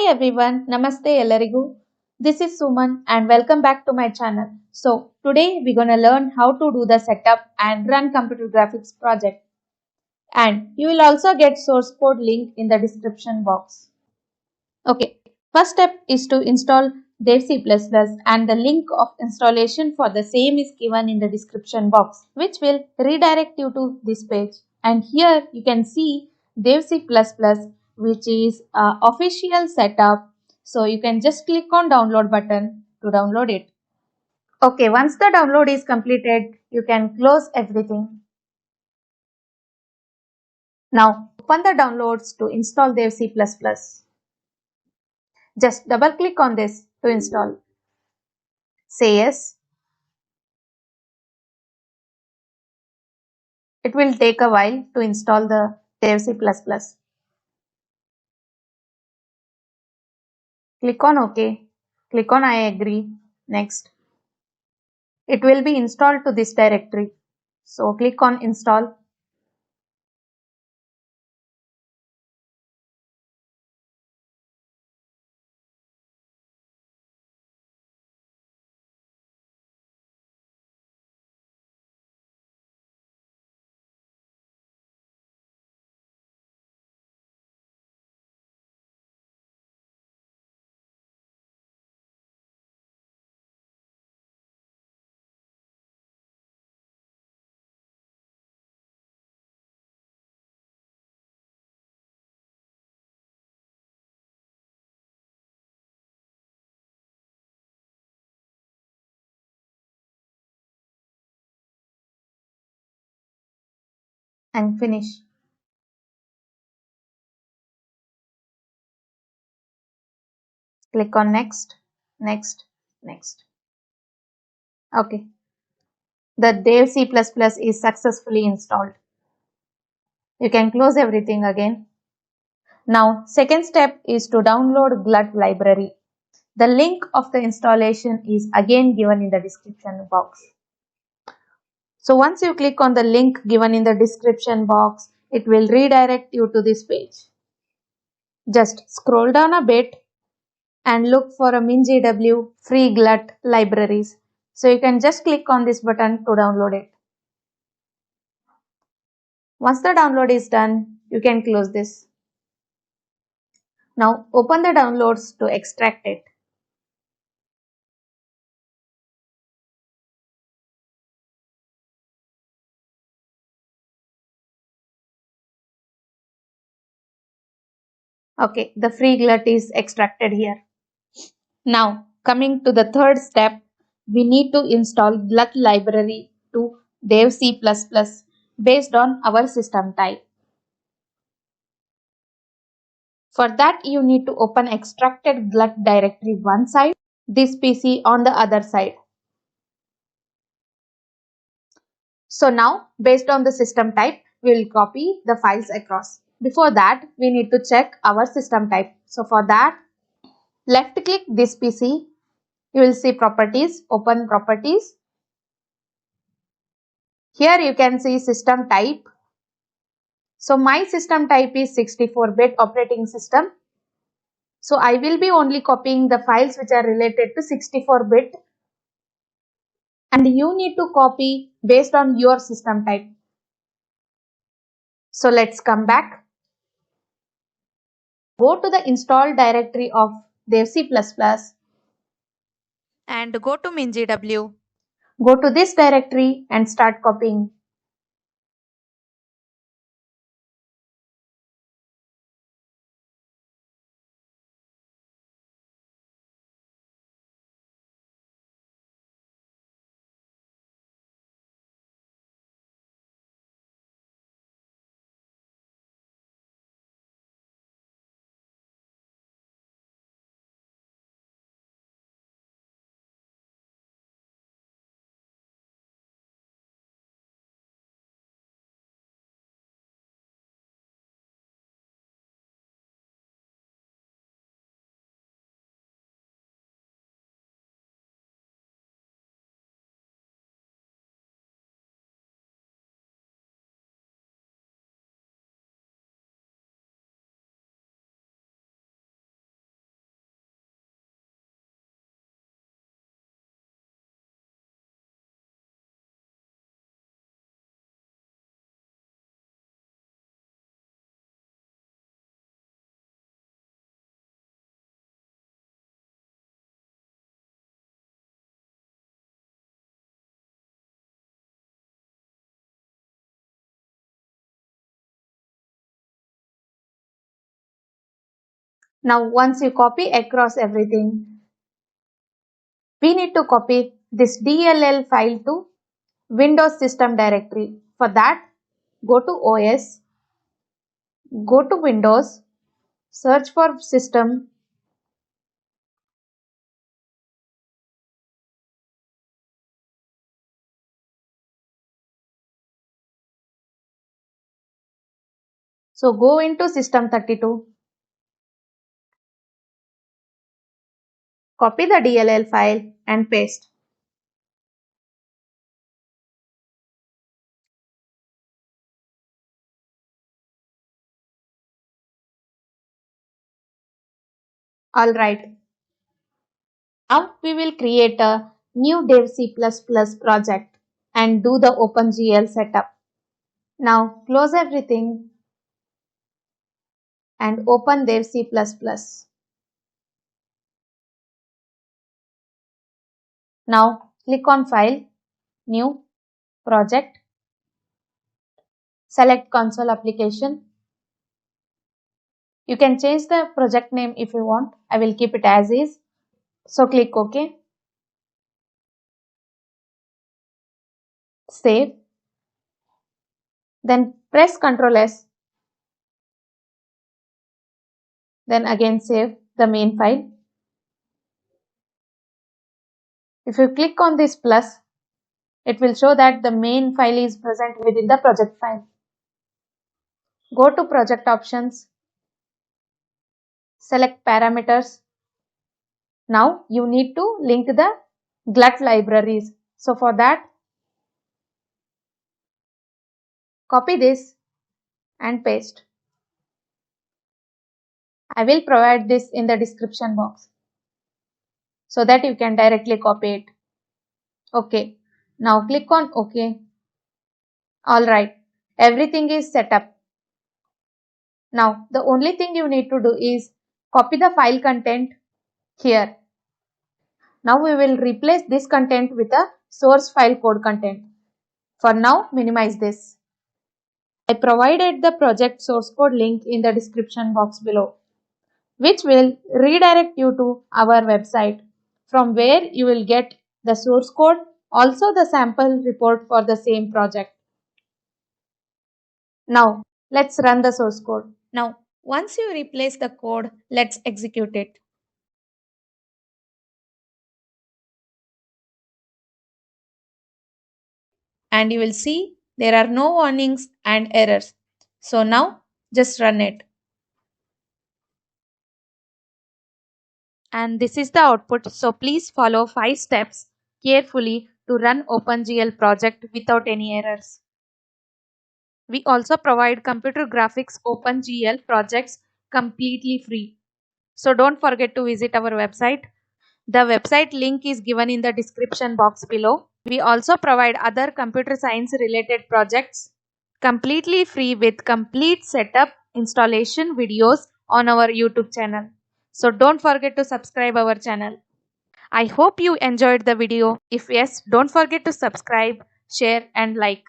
everyone, Namaste Ellarigu. This is Suman and welcome back to my channel. So today we're gonna learn how to do the setup and run computer graphics project. And you will also get source code link in the description box. Okay, first step is to install Dev C++ and the link of installation for the same is given in the description box, which will redirect you to this page. And here you can see Dev C++, which is official setup. So you can just click on download button to download it. Okay, once the download is completed, you can close everything. Now open the downloads to install Dev C++. Just double click on this to install. Say yes. It will take a while to install the Dev C++. Click on OK. Click on I agree. Next. It will be installed to this directory. So click on install. And finish. Click on next, next, next. Okay. The Dev C++ is successfully installed. You can close everything again. Now, second step is to download GLUT library. The link of the installation is again given in the description box. So once you click on the link given in the description box, it will redirect you to this page. Just scroll down a bit and look for a MinGW freeglut libraries. So you can just click on this button to download it. Once the download is done, you can close this. Now open the downloads to extract it. Okay, the freeglut is extracted here. Now coming to the third step, we need to install GLUT library to Dev C++ based on our system type. For that, you need to open extracted GLUT directory one side, this PC on the other side. So now, based on the system type, we will copy the files across. Before that, we need to check our system type. So for that, left click this PC. You will see properties, open properties. Here you can see system type. So my system type is 64-bit operating system. So I will be only copying the files which are related to 64-bit. And you need to copy based on your system type. So let's come back. Go to the install directory of Dev C++ and go to MinGW. Go to this directory and start copying. Now once you copy across everything, we need to copy this DLL file to Windows system directory. For that, go to OS, go to Windows, search for system, so go into system32, copy the DLL file and paste. Alright, now we will create a new Dev C++ project and do the OpenGL setup. Now close everything and open Dev C++. Now click on File, New, Project, select Console Application. You can change the project name if you want. I will keep it as is. So click OK. Save. Then press Ctrl S. Then again save the main file. If you click on this plus, it will show that the main file is present within the project file. Go to Project Options. Select Parameters. Now you need to link the GLUT libraries. So for that, copy this and paste. I will provide this in the description box so that you can directly copy it. OK. Now click on OK. Alright. Everything is set up. Now the only thing you need to do is copy the file content here. Now we will replace this content with a source file code content. For now, minimize this. I provided the project source code link in the description box below, which will redirect you to our website from where you will get the source code, also the sample report for the same project. Now, let's run the source code. Now, once you replace the code, let's execute it. And you will see there are no warnings and errors. So now, just run it. And this is the output. So please follow 5 steps carefully to run OpenGL project without any errors. We also provide computer graphics OpenGL projects completely free. So don't forget to visit our website. The website link is given in the description box below. We also provide other computer science related projects completely free with complete setup installation videos on our YouTube channel. So don't forget to subscribe our channel. I hope you enjoyed the video. If yes, don't forget to subscribe, share and like.